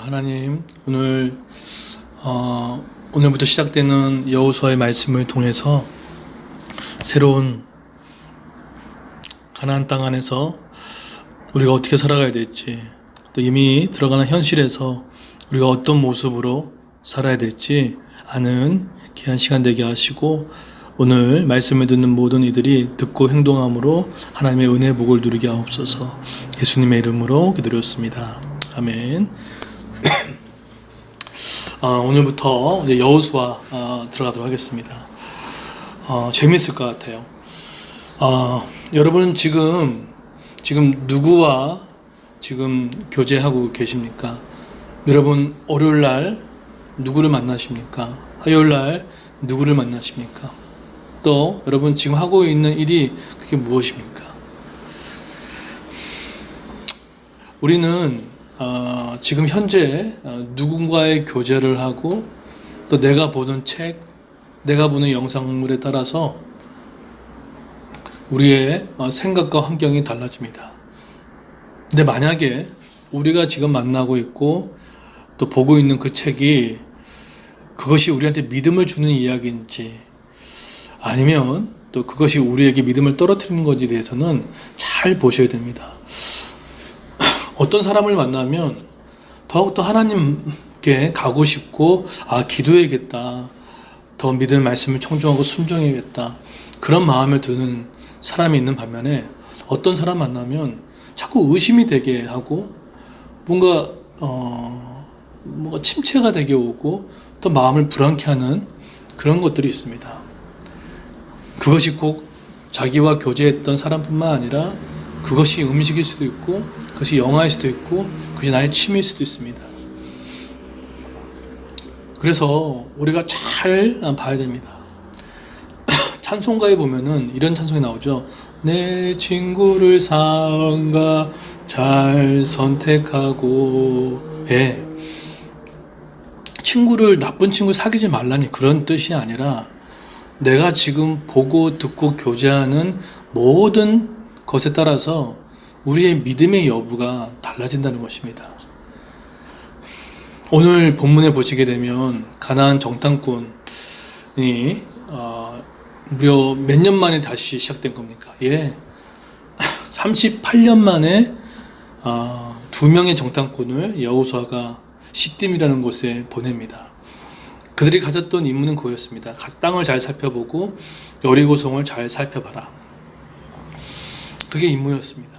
하나님, 오늘부터 시작되는 여호수아의 말씀을 통해서 새로운 가나안 땅 안에서 우리가 어떻게 살아가야 될지, 또 이미 들어가는 현실에서 우리가 어떤 모습으로 살아야 될지 아는 귀한 시간 되게 하시고, 오늘 말씀을 듣는 모든 이들이 듣고 행동함으로 하나님의 은혜 복을 누리게 하옵소서. 예수님의 이름으로 기도드렸습니다. 아멘. 오늘부터 여호수아 들어가도록 하겠습니다. 재밌을 것 같아요. 여러분은 지금 누구와 지금 교제하고 계십니까? 여러분 월요일 날 누구를 만나십니까? 화요일 날 누구를 만나십니까? 또 여러분 지금 하고 있는 일이 그게 무엇입니까? 우리는 지금 현재 누군가의 교제를 하고 또 내가 보는 책, 내가 보는 영상물에 따라서 우리의 생각과 환경이 달라집니다. 근데 만약에 우리가 지금 만나고 있고 또 보고 있는 그 책이 그것이 우리한테 믿음을 주는 이야기인지 아니면 또 그것이 우리에게 믿음을 떨어뜨리는 것에 대해서는 잘 보셔야 됩니다. 어떤 사람을 만나면 더욱더 하나님께 가고 싶고 기도해야겠다, 더 믿음의 말씀을 청중하고 순종해야겠다, 그런 마음을 드는 사람이 있는 반면에 어떤 사람 만나면 자꾸 의심이 되게 하고 뭔가 침체가 되게 오고 또 마음을 불안케 하는 그런 것들이 있습니다. 그것이 꼭 자기와 교제했던 사람뿐만 아니라 그것이 음식일 수도 있고 그것이 영화일 수도 있고 그것이 나의 취미일 수도 있습니다. 그래서 우리가 잘 봐야 됩니다. 찬송가에 보면은 이런 찬송이 나오죠. 내 친구를 상가 잘 선택하고. 친구를 나쁜 친구 사귀지 말라니 그런 뜻이 아니라 내가 지금 보고 듣고 교제하는 모든 것에 따라서 우리의 믿음의 여부가 달라진다는 것입니다. 오늘 본문에 보시게 되면 가나안 정탐꾼이 무려 몇 년 만에 다시 시작된 겁니까? 38년 만에 두 명의 정탐꾼을 여호수아가 시딤이라는 곳에 보냅니다. 그들이 가졌던 임무는 그거였습니다. 땅을 잘 살펴보고 여리고성을 잘 살펴봐라. 그게 임무였습니다.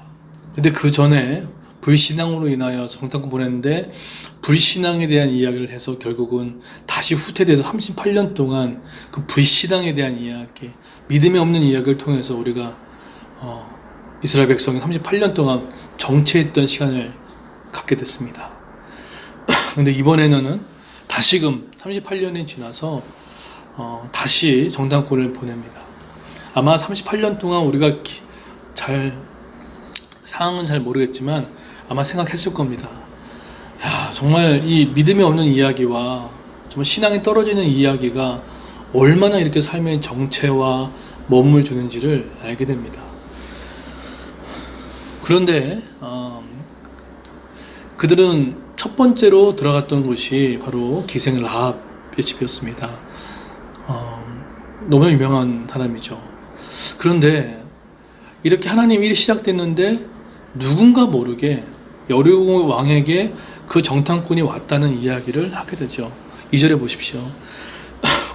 근데 그 전에 불신앙으로 인하여 정탐꾼 보냈는데 불신앙에 대한 이야기를 해서 결국은 다시 후퇴돼서 38년 동안 그 불신앙에 대한 이야기, 믿음이 없는 이야기를 통해서 우리가 이스라엘 백성이 38년 동안 정체했던 시간을 갖게 됐습니다. 근데 이번에는 다시금 38년이 지나서 다시 정탐꾼을 보냅니다. 아마 38년 동안 우리가 상황은 잘 모르겠지만 아마 생각했을 겁니다. 정말 이 믿음이 없는 이야기와 정말 신앙이 떨어지는 이야기가 얼마나 이렇게 삶의 정체와 몸을 주는지를 알게 됩니다. 그런데 그들은 첫 번째로 들어갔던 곳이 바로 기생 라합의 집이었습니다. 너무나 유명한 사람이죠. 그런데 이렇게 하나님 일이 시작됐는데 누군가 모르게 여리고 왕에게 그 정탐꾼이 왔다는 이야기를 하게 되죠. 2절에 보십시오.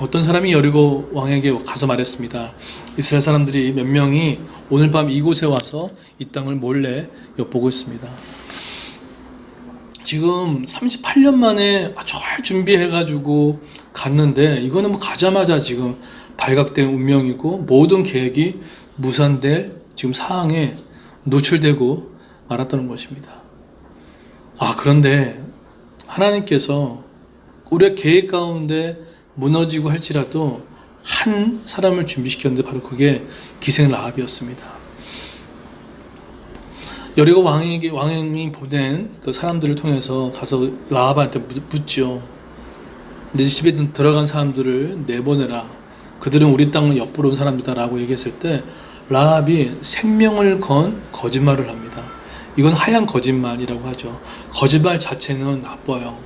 어떤 사람이 여리고 왕에게 가서 말했습니다. 이스라엘 사람들이 몇 명이 오늘 밤 이곳에 와서 이 땅을 몰래 엿보고 있습니다. 지금 38년 만에 잘 준비해가지고 갔는데 이거는 가자마자 지금 발각된 운명이고 모든 계획이 무산될 지금 상황에 노출되고 말았다는 것입니다. 그런데 하나님께서 우리의 계획 가운데 무너지고 할지라도 한 사람을 준비시켰는데 바로 그게 기생 라합이었습니다. 여리고 왕이 보낸 그 사람들을 통해서 가서 라합한테 묻죠. 내 집에 들어간 사람들을 내보내라. 그들은 우리 땅을 엿보러 온 사람들이다라고 얘기했을 때 라합이 생명을 건 거짓말을 합니다. 이건 하얀 거짓말이라고 하죠. 거짓말 자체는 나빠요.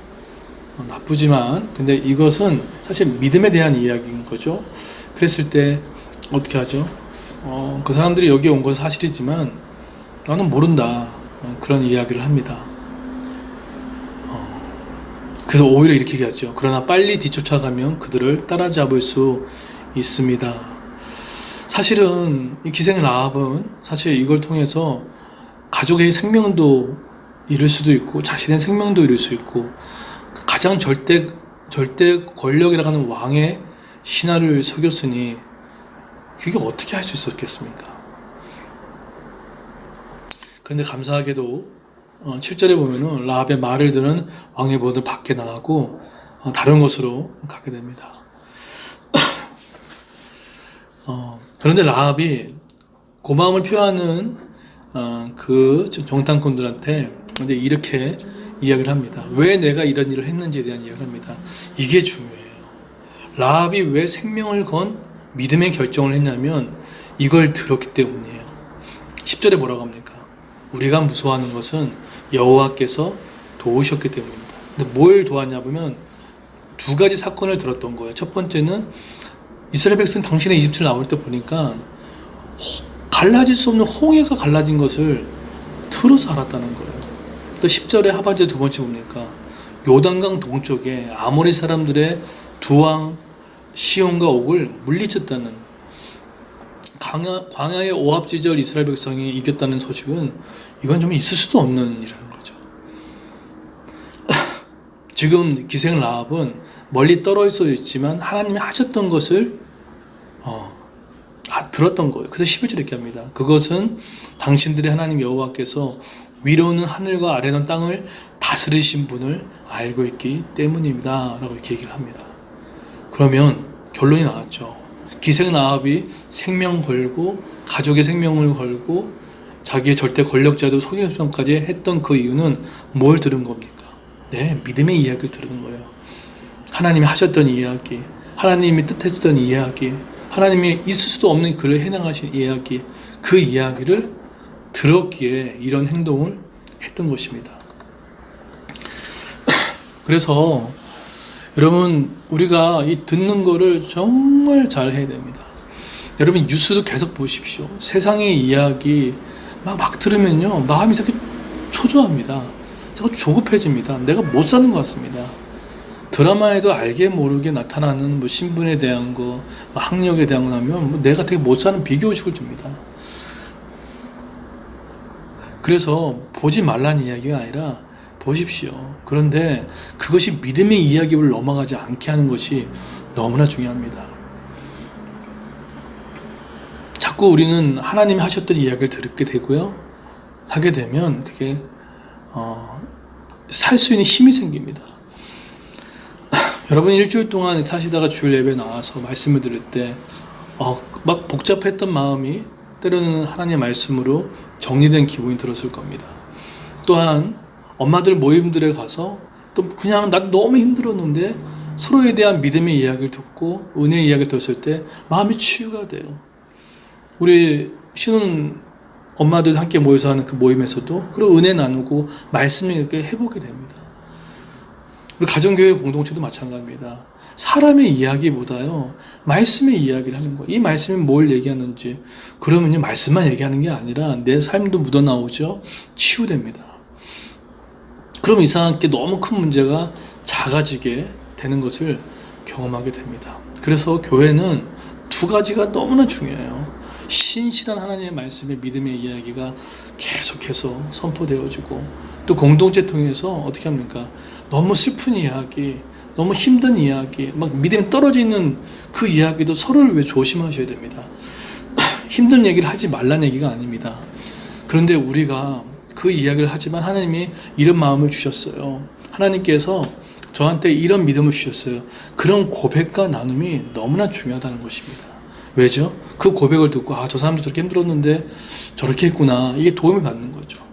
나쁘지만 근데 이것은 사실 믿음에 대한 이야기인 거죠. 그랬을 때 어떻게 하죠? 그 사람들이 여기에 온 건 사실이지만 나는 모른다. 그런 이야기를 합니다. 그래서 오히려 이렇게 얘기하죠. 그러나 빨리 뒤쫓아가면 그들을 따라잡을 수 있습니다. 사실은 이 기생 라합은 사실 이걸 통해서 가족의 생명도 잃을 수도 있고 자신의 생명도 잃을 수 있고 가장 절대 권력이라고 하는 왕의 신하를 속였으니 그게 어떻게 할 수 있었겠습니까? 그런데 감사하게도 7절에 보면은 라합의 말을 듣는 왕의 보들 밖에 나가고 다른 곳으로 가게 됩니다. 그런데 라합이 고마움을 표하는 그 정탐꾼들한테 이제 이렇게 이야기를 합니다. 왜 내가 이런 일을 했는지에 대한 이야기를 합니다. 이게 중요해요. 라합이 왜 생명을 건 믿음의 결정을 했냐면 이걸 들었기 때문이에요. 10절에 뭐라고 합니까? 우리가 무서워하는 것은 여호와께서 도우셨기 때문입니다. 근데 뭘 도왔냐 보면 두 가지 사건을 들었던 거예요. 첫 번째는 이스라엘 백성 당신의 이집트를 나올 때 보니까 갈라질 수 없는 홍해가 갈라진 것을 들어서 알았다는 거예요. 또 10절에 하반절 두 번째 보니까 요단강 동쪽에 아모리 사람들의 두 왕 시온과 옥을 물리쳤다는 광야의 오합지절 이스라엘 백성이 이겼다는 소식은 이건 좀 있을 수도 없는 일이라는 거죠. 지금 기생 라합은 멀리 떨어져 있지만 하나님이 하셨던 것을 들었던 거예요. 그래서 11절 이렇게 합니다. 그것은 당신들의 하나님 여호와께서 위로는 하늘과 아래는 땅을 다스리신 분을 알고 있기 때문입니다. 라고 이렇게 얘기를 합니다. 그러면 결론이 나왔죠. 기생 라합이 생명 걸고 가족의 생명을 걸고 자기의 절대 권력자도 속임수까지 했던 그 이유는 뭘 들은 겁니까? 네, 믿음의 이야기를 들은 거예요. 하나님이 하셨던 이야기, 하나님이 뜻했던 이야기, 하나님이 있을 수도 없는 그를 해나가신 이야기, 그 이야기를 들었기에 이런 행동을 했던 것입니다. 그래서 여러분 우리가 이 듣는 거를 정말 잘 해야 됩니다. 여러분 뉴스도 계속 보십시오. 세상의 이야기 막 들으면요 마음이 이렇게 초조합니다. 자꾸 조급해집니다. 내가 못 사는 것 같습니다. 드라마에도 알게 모르게 나타나는 뭐 신분에 대한 거, 학력에 대한 거 하면 내가 되게 못 사는 비교의식을 줍니다. 그래서 보지 말라는 이야기가 아니라 보십시오. 그런데 그것이 믿음의 이야기를 넘어가지 않게 하는 것이 너무나 중요합니다. 자꾸 우리는 하나님이 하셨던 이야기를 듣게 되고요. 하게 되면 그게 살 수 있는 힘이 생깁니다. 여러분 일주일 동안 사시다가 주일 예배 나와서 말씀을 들을 때 막 복잡했던 마음이 때로는 하나님의 말씀으로 정리된 기분이 들었을 겁니다. 또한 엄마들 모임들에 가서 또 그냥 난 너무 힘들었는데 서로에 대한 믿음의 이야기를 듣고 은혜의 이야기를 들었을 때 마음이 치유가 돼요. 우리 신혼 엄마들 함께 모여서 하는 그 모임에서도 그리고 은혜 나누고 말씀을 이렇게 해보게 됩니다. 우리 가정교회 공동체도 마찬가지입니다. 사람의 이야기보다요 말씀의 이야기를 하는 거예요. 이 말씀이 뭘 얘기하는지 그러면요 말씀만 얘기하는 게 아니라 내 삶도 묻어나오죠. 치유됩니다. 그럼 이상하게 너무 큰 문제가 작아지게 되는 것을 경험하게 됩니다. 그래서 교회는 두 가지가 너무나 중요해요. 신실한 하나님의 말씀의 믿음의 이야기가 계속해서 선포되어지고 또 공동체 통해서 어떻게 합니까? 너무 슬픈 이야기, 너무 힘든 이야기, 막 믿음이 떨어져 있는 그 이야기도 서로를 왜 조심하셔야 됩니다. 힘든 얘기를 하지 말라는 얘기가 아닙니다. 그런데 우리가 그 이야기를 하지만 하나님이 이런 마음을 주셨어요. 하나님께서 저한테 이런 믿음을 주셨어요. 그런 고백과 나눔이 너무나 중요하다는 것입니다. 왜죠? 그 고백을 듣고 저 사람도 저렇게 힘들었는데 저렇게 했구나. 이게 도움을 받는 거죠.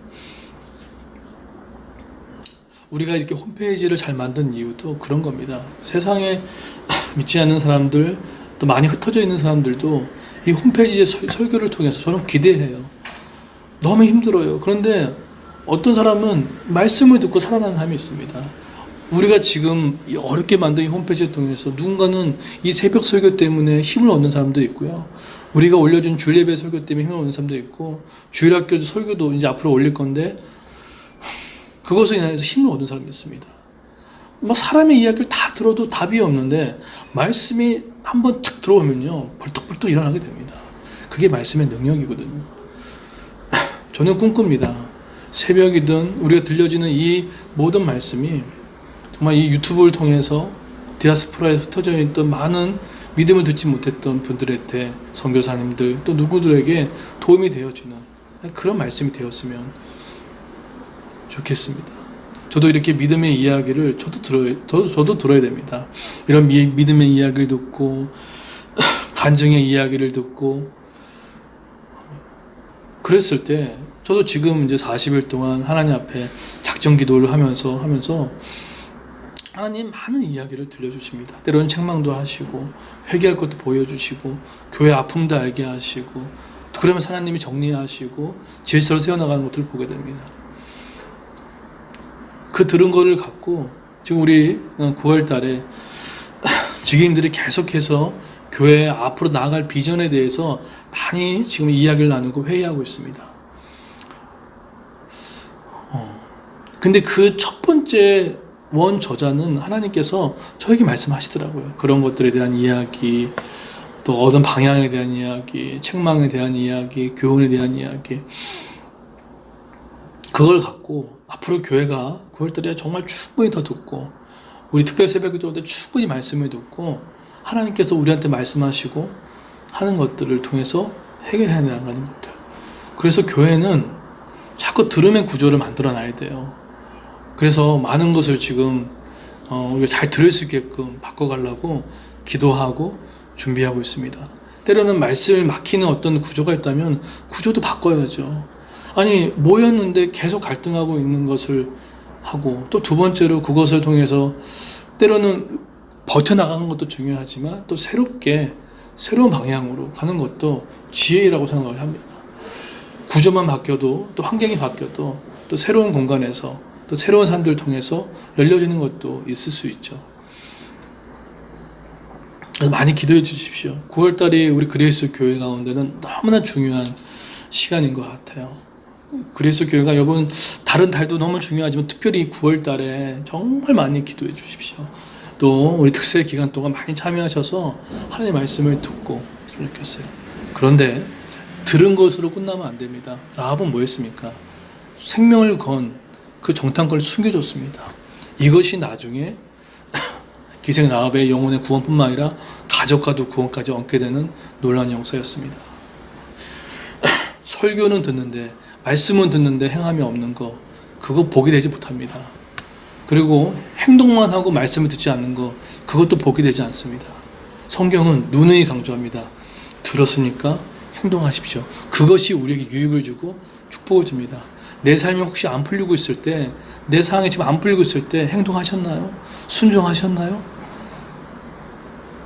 우리가 이렇게 홈페이지를 잘 만든 이유도 그런 겁니다. 세상에 믿지 않는 사람들 또 많이 흩어져 있는 사람들도 이 홈페이지의 설교를 통해서 저는 기대해요. 너무 힘들어요. 그런데 어떤 사람은 말씀을 듣고 살아나는 사람이 있습니다. 우리가 지금 어렵게 만든 이 홈페이지를 통해서 누군가는 이 새벽 설교 때문에 힘을 얻는 사람도 있고요. 우리가 올려준 주일예배 설교 때문에 힘을 얻는 사람도 있고, 주일학교 설교도 이제 앞으로 올릴 건데 그것으로 인해서 힘을 얻는 사람이 있습니다. 뭐 사람의 이야기를 다 들어도 답이 없는데 말씀이 한번 탁 들어오면요 벌떡벌떡 일어나게 됩니다. 그게 말씀의 능력이거든요. 저는 꿈꿉니다. 새벽이든 우리가 들려지는 이 모든 말씀이 정말 이 유튜브를 통해서 디아스포라에 흩어져 있던 많은 믿음을 듣지 못했던 분들한테, 선교사님들 또 누구들에게 도움이 되어주는 그런 말씀이 되었으면 좋겠습니다. 저도 이렇게 믿음의 이야기를 저도 들어야 됩니다. 이런 믿음의 이야기를 듣고 간증의 이야기를 듣고 그랬을 때 저도 지금 이제 40일 동안 하나님 앞에 작정 기도를 하면서 하나님 많은 이야기를 들려주십니다. 때로는 책망도 하시고 회개할 것도 보여주시고 교회 아픔도 알게 하시고 그러면서 하나님이 정리하시고 질서를 세워나가는 것들을 보게 됩니다. 그 들은 거를 갖고 지금 우리 9월 달에 지기님들이 계속해서 교회 앞으로 나아갈 비전에 대해서 많이 지금 이야기를 나누고 회의하고 있습니다. 근데 그 첫 번째 원 저자는 하나님께서 저에게 말씀하시더라고요. 그런 것들에 대한 이야기, 또 얻은 방향에 대한 이야기, 책망에 대한 이야기, 교훈에 대한 이야기, 그걸 갖고 앞으로 교회가 9월달에 정말 충분히 더 듣고 우리 특별 새벽기도 때 충분히 말씀을 듣고 하나님께서 우리한테 말씀하시고 하는 것들을 통해서 해결해 나가는 것들. 그래서 교회는 자꾸 들음의 구조를 만들어 놔야 돼요. 그래서 많은 것을 지금 우리가 잘 들을 수 있게끔 바꿔가려고 기도하고 준비하고 있습니다. 때로는 말씀을 막히는 어떤 구조가 있다면 구조도 바꿔야죠. 아니 모였는데 계속 갈등하고 있는 것을 하고, 또 두 번째로 그것을 통해서 때로는 버텨나가는 것도 중요하지만 또 새로운 방향으로 가는 것도 지혜라고 생각을 합니다. 구조만 바뀌어도, 또 환경이 바뀌어도 또 새로운 공간에서 또 새로운 사람들을 통해서 열려지는 것도 있을 수 있죠. 그래서 많이 기도해 주십시오. 9월달이 우리 그레이스 교회 가운데는 너무나 중요한 시간인 것 같아요. 그레이스 교회가 여러분 다른 달도 너무 중요하지만 특별히 9월달에 정말 많이 기도해 주십시오. 또 우리 특세 기간 동안 많이 참여하셔서 하나님의 말씀을 듣고 좋겠어요. 그런데 들은 것으로 끝나면 안 됩니다. 라합은 뭐였습니까? 생명을 건 그 정탐꾼을 숨겨줬습니다. 이것이 나중에 기생 라합의 영혼의 구원뿐만 아니라 가족과도 구원까지 얻게 되는 놀라운 역사였습니다. 설교는 듣는데, 말씀은 듣는데 행함이 없는 거, 그거 복이 되지 못합니다. 그리고 행동만 하고 말씀을 듣지 않는 거, 그것도 복이 되지 않습니다. 성경은 누누이 강조합니다. 들었습니까? 행동하십시오. 그것이 우리에게 유익을 주고 축복을 줍니다. 내 삶이 혹시 안 풀리고 있을 때, 내 상황이 지금 안 풀리고 있을 때 행동하셨나요? 순종하셨나요?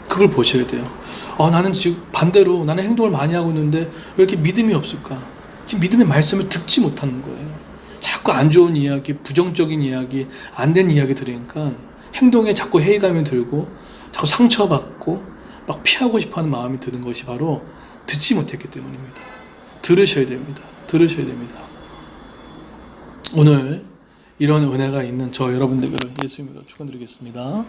그걸 보셔야 돼요. 나는 지금 반대로 나는 행동을 많이 하고 있는데 왜 이렇게 믿음이 없을까? 지금 믿음의 말씀을 듣지 못하는 거예요. 자꾸 안 좋은 이야기, 부정적인 이야기, 안 된 이야기 들으니까 행동에 자꾸 회의감이 들고 자꾸 상처받고 막 피하고 싶어하는 마음이 드는 것이 바로 듣지 못했기 때문입니다. 들으셔야 됩니다. 들으셔야 됩니다. 오늘 이런 은혜가 있는 저 여러분들을 예수님으로 축원드리겠습니다.